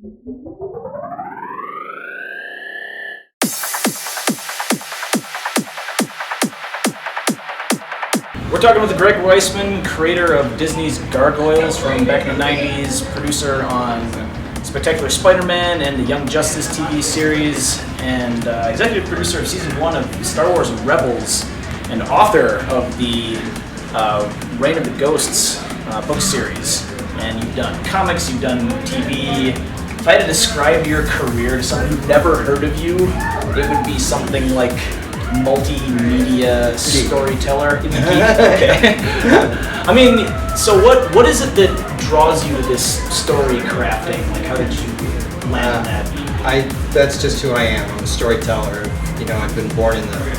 We're talking with Greg Weisman, creator of Disney's Gargoyles from back in the 90s, producer on Spectacular Spider-Man and the Young Justice TV series, and executive producer of season 1 of Star Wars Rebels, and author of the Reign of the Ghosts book series. And you've done comics, you've done TV. If I had to describe your career to someone who'd never heard of you, it would be something like multimedia storyteller. Okay. I mean, so what is it that draws you to this story crafting? Like, how did you land on that? That's just who I am. I'm a storyteller. You know, I've been born in the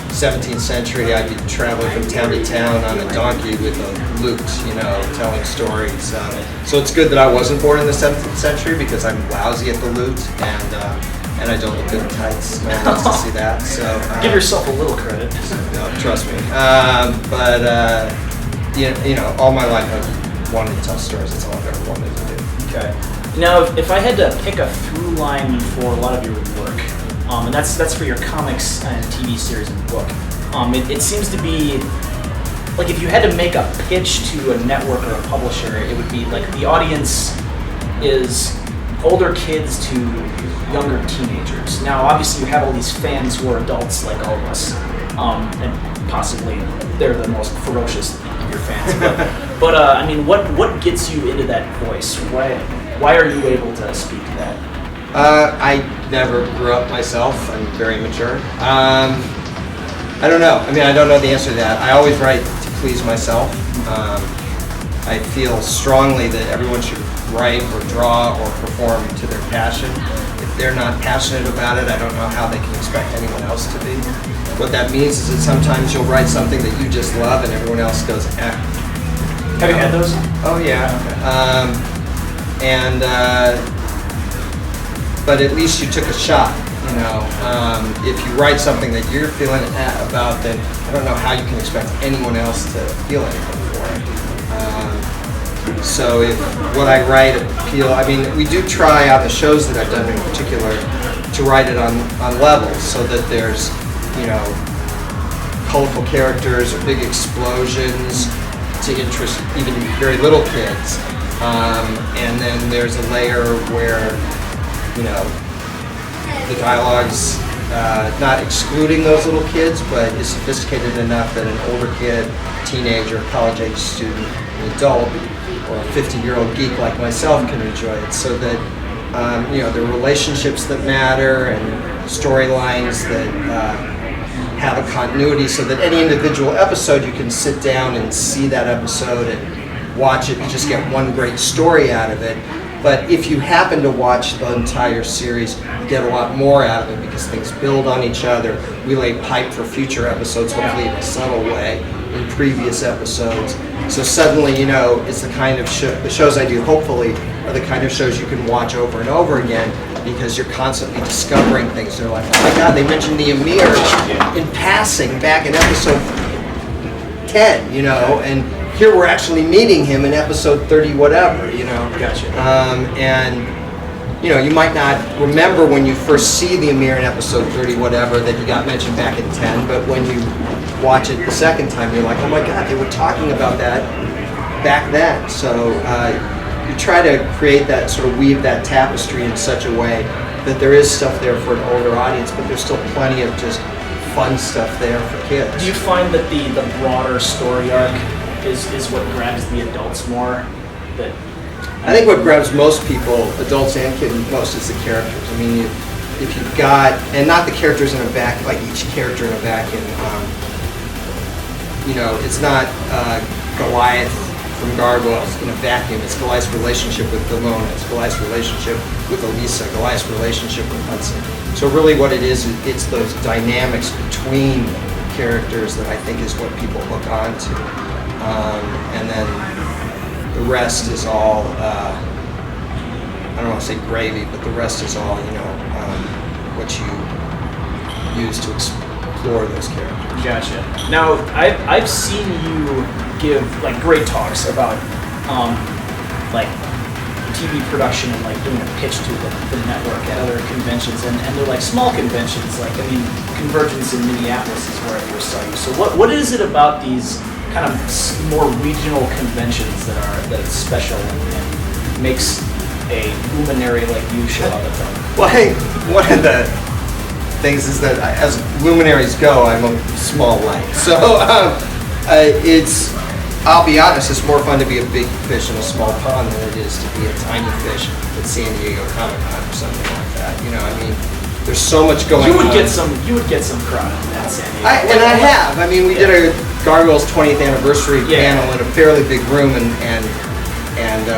17th century. I'd be traveling from town to town on a donkey with a lute, you know, telling stories. So it's good that I wasn't born in the 17th century because I'm lousy at the lute, and I don't look good in tights. No one wants to see that. So give yourself a little credit. No, trust me. You know, all my life I've wanted to tell stories. That's all I've ever wanted to do. Okay. Now, if I had to pick a through line for a lot of your work, and that's for your comics and TV series and book, it seems to be like if you had to make a pitch to a network or a publisher, it would be like the audience is older kids to younger teenagers. Now, obviously, you have all these fans who are adults like all of us, and possibly they're the most ferocious of your fans. But I mean, what gets you into that voice? Why are you able to speak to that? I never grew up myself. I'm very mature. I don't know. I mean, I don't know the answer to that. I always write to please myself. I feel strongly that everyone should write or draw or perform to their passion. If they're not passionate about it, I don't know how they can expect anyone else to be. What that means is that sometimes you'll write something that you just love and everyone else goes, eh. Have you had those? Oh, yeah. Okay. But at least you took a shot, you know. If you write something that you're feeling about, then I don't know how you can expect anyone else to feel anything for it. So if what I write appeal, I mean, we do try on the shows that I've done in particular to write it on levels so that there's, you know, colorful characters or big explosions to interest even very little kids. And then there's a layer where, you know, the dialogue's not excluding those little kids, but is sophisticated enough that an older kid, teenager, college-age student, an adult, or a 50-year-old geek like myself can enjoy it, so that you know, there are relationships that matter and storylines that have a continuity, so that any individual episode you can sit down and see that episode and watch it and just get one great story out of it. But if you happen to watch the entire series, you get a lot more out of it because things build on each other. We lay pipe for future episodes, hopefully in a subtle way, in previous episodes. So suddenly, you know, it's the kind of the shows I do, hopefully, are the kind of shows you can watch over and over again because you're constantly discovering things. They're like, oh my God, they mentioned the Emir in passing back in episode 10, you know, and here we're actually meeting him in episode 30 whatever, you know. Gotcha. And, you know, you might not remember when you first see the Emir in episode 30 whatever that he got mentioned back in 10, but when you watch it the second time, you're like, oh my God, they were talking about that back then. So you try to create that, sort of weave that tapestry in such a way that there is stuff there for an older audience, but there's still plenty of just fun stuff there for kids. Do you find that the broader story arc is what grabs the adults more? That I think what grabs most people, adults and kids, most is the characters. I mean, if you've got, and not the characters in a vacuum, like each character in a vacuum. You know, it's not Goliath from Gargoyles in a vacuum. It's Goliath's relationship with Demona. It's Goliath's relationship with Elisa. Goliath's relationship with Hudson. So really what it is, it's those dynamics between characters that I think is what people hook on to. And then the rest is all, I don't want to say gravy, but the rest is all, you know, what you use to explore those characters. Gotcha. Now, I've seen you give like great talks about like TV production and like doing a pitch to the network at other conventions, and they're like small conventions. Like, I mean, Convergence in Minneapolis is where I first saw you. So what is it about these kind of more regional conventions that's special and makes a luminary like you show up at them? Well, hey, one of the things is that as luminaries go, I'm a small light. So I'll be honest, it's more fun to be a big fish in a small pond than it is to be a tiny fish at San Diego Comic Con or something like that. You know, I mean, there's so much going on. You would get some crowd at San Diego. I have. I mean, we did a Gargoyles 20th anniversary panel in a fairly big room, and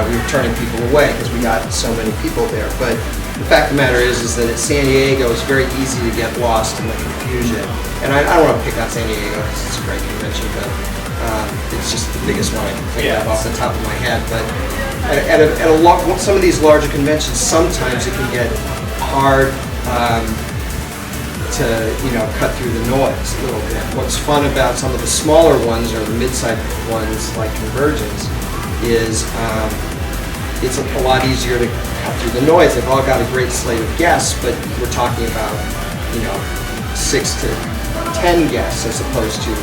we were turning people away because we got so many people there. But the fact of the matter is that at San Diego, it's very easy to get lost in the confusion. And I don't want to pick on San Diego because it's a great convention, but it's just the biggest one I can think of off the top of my head. But some of these larger conventions, sometimes it can get hard to cut through the noise a little bit. What's fun about some of the smaller ones or the mid-sized ones like Convergence is it's a lot easier to cut through the noise. They've all got a great slate of guests, but we're talking about 6 to 10 guests as opposed to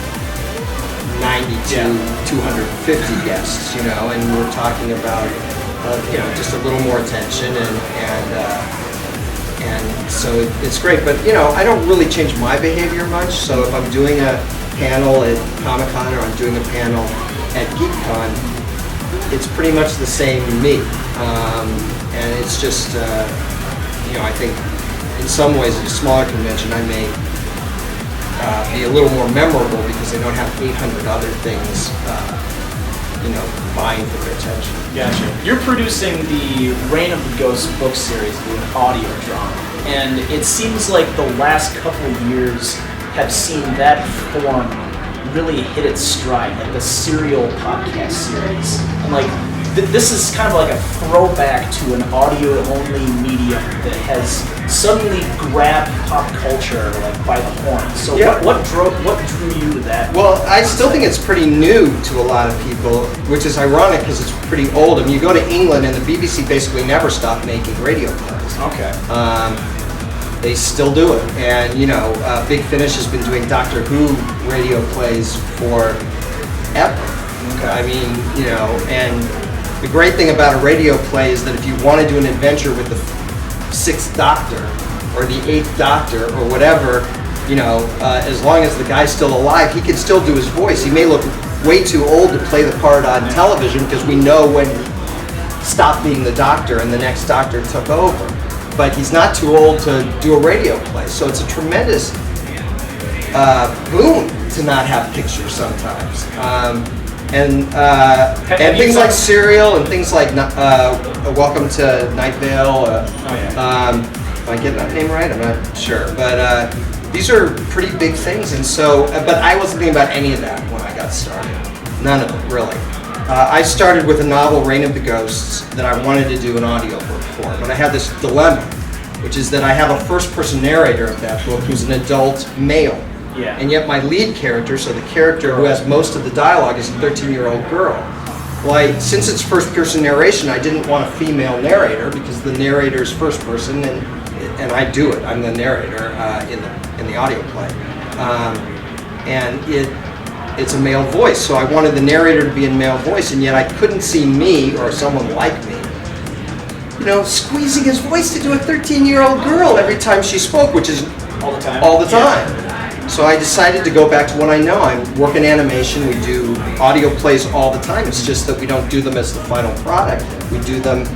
90 to 250 guests, and we're talking about just a little more attention and so it's great. But I don't really change my behavior much. So if I'm doing a panel at Comic-Con or I'm doing a panel at Geek Kon, it's pretty much the same me, and it's just I think in some ways at a smaller convention I may be a little more memorable because they don't have 800 other things vying for their attention. Gotcha. You're producing the Reign of the Ghost book series, the audio drama, and it seems like the last couple of years have seen that form really hit its stride, like the serial podcast series. And like this is kind of like a throwback to an audio-only medium that has suddenly grabbed pop culture like by the horns. So what drew you to that? Well, I still think it's pretty new to a lot of people, which is ironic because it's pretty old. I mean, you go to England and the BBC basically never stopped making radio plays. Okay. They still do it, and Big Finish has been doing Doctor Who radio plays forever. Okay. I mean, and the great thing about a radio play is that if you want to do an adventure with the 6th Doctor or the 8th Doctor or whatever, as long as the guy's still alive, he can still do his voice. He may look way too old to play the part on television because we know when he stopped being the Doctor and the next Doctor took over. But he's not too old to do a radio play, so it's a tremendous boon to not have pictures sometimes. And things like Serial and things like Welcome to Night Vale. Am I getting that name right? I'm not sure. But these are pretty big things, and so. But I wasn't thinking about any of that when I got started. None of it, really. I started with a novel, Reign of the Ghosts, that I wanted to do an audiobook for, but I had this dilemma, which is that I have a first-person narrator of that book who's an adult male. Yeah. And yet my lead character, so the character who has most of the dialogue, is a 13-year-old girl. Well, since it's first-person narration, I didn't want a female narrator because the narrator is first person, and I do it. I'm the narrator in the audio play, and it's a male voice. So I wanted the narrator to be in male voice, and yet I couldn't see me or someone like me, squeezing his voice to do a 13-year-old girl every time she spoke, which is all the time. All the time. Yeah. So I decided to go back to what I know. I work in animation. We do audio plays all the time. It's just that we don't do them as the final product. We do them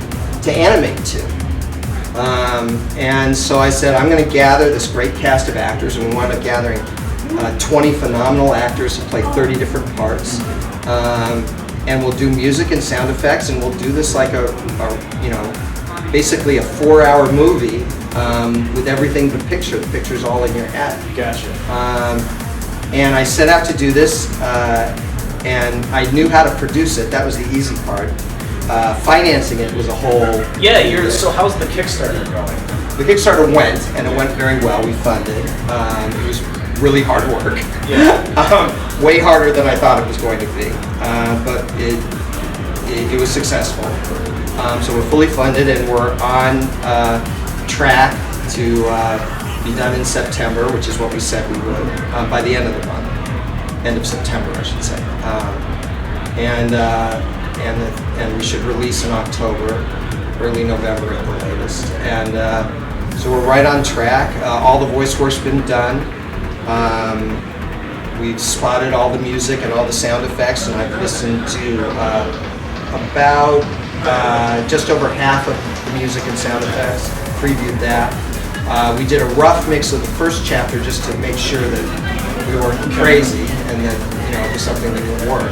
to animate to. And so I said, I'm going to gather this great cast of actors, and we wound up gathering 20 phenomenal actors who play 30 different parts. And we'll do music and sound effects, and we'll do this like basically a 4-hour movie with everything but picture. The picture's all in your head. Gotcha. And I set out to do this, and I knew how to produce it. That was the easy part. Financing it was a whole... Yeah, so how's the Kickstarter going? The Kickstarter went, and it went very well. We funded. It was really hard work. Yeah. Way harder than I thought it was going to be. But it was successful. So we're fully funded, and we're on track to be done in September, which is what we said we would, by the end of the month. End of September, I should say. And we should release in October, early November at the latest. And so we're right on track. All the voice work's been done. We've spotted all the music and all the sound effects, and I've listened to about just over half of the music and sound effects, previewed that. We did a rough mix of the first chapter just to make sure that we weren't crazy and that it was something that would work.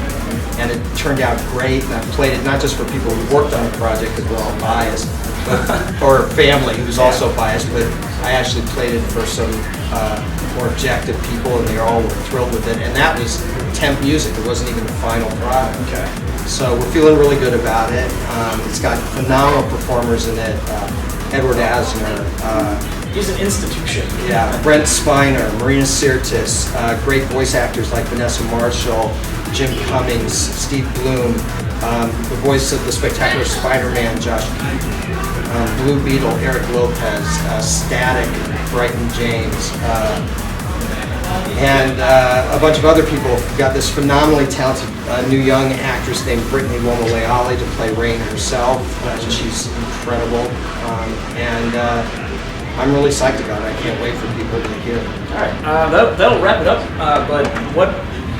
And it turned out great, and I played it not just for people who worked on the project because we're all biased, or family who's also biased, but I actually played it for some more objective people, and they all were thrilled with it. And that was temp music; it wasn't even the final product. Okay. So we're feeling really good about it. It's got phenomenal performers in it. Edward Asner. He's an institution. Yeah, Brent Spiner, Marina Sirtis, great voice actors like Vanessa Marshall, Jim Cummings, Steve Bloom, the voice of the spectacular Spider-Man, Josh Keaton, Blue Beetle, Eric Lopez, Static, Brighton James, and a bunch of other people. We've got this phenomenally talented new young actress named Brittany Womoleale to play Rain herself. She's incredible, and I'm really psyched about it. I can't wait for people to hear it. All right, that'll wrap it up. But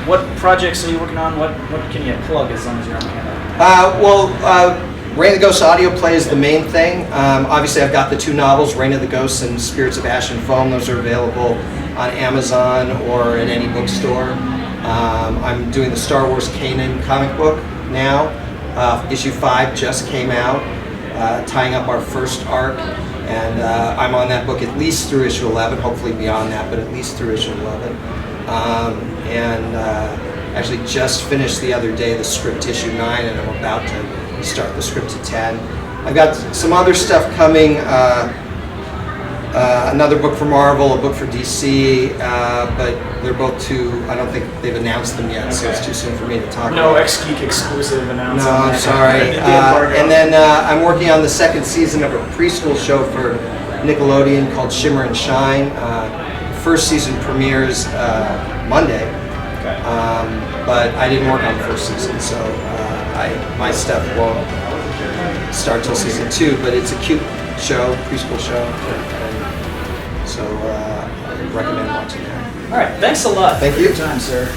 what projects are you working on? What can you plug as long as you're on camera? Reign of the Ghosts audio play is the main thing. Obviously, I've got the two novels, Reign of the Ghosts and Spirits of Ash and Foam. Those are available on Amazon or at any bookstore. I'm doing the Star Wars Kanan comic book now. Issue 5 just came out, tying up our first arc. And I'm on that book at least through issue 11, hopefully beyond that, but at least through issue 11. Actually just finished the other day the script issue 9, and I'm about to start the script to 10. I've got some other stuff coming, another book for Marvel, a book for DC, but they're both I don't think they've announced them yet, so it's too soon for me to talk about. No X-Geek exclusive announcement. No, I'm sorry. And then I'm working on the second season of a preschool show for Nickelodeon called Shimmer and Shine. First season premieres Monday, but I didn't work on the first season, so my stuff won't start till season 2, but it's a cute show, preschool show, and so I recommend watching that. All right, thanks a lot Thank for you. your time, sir.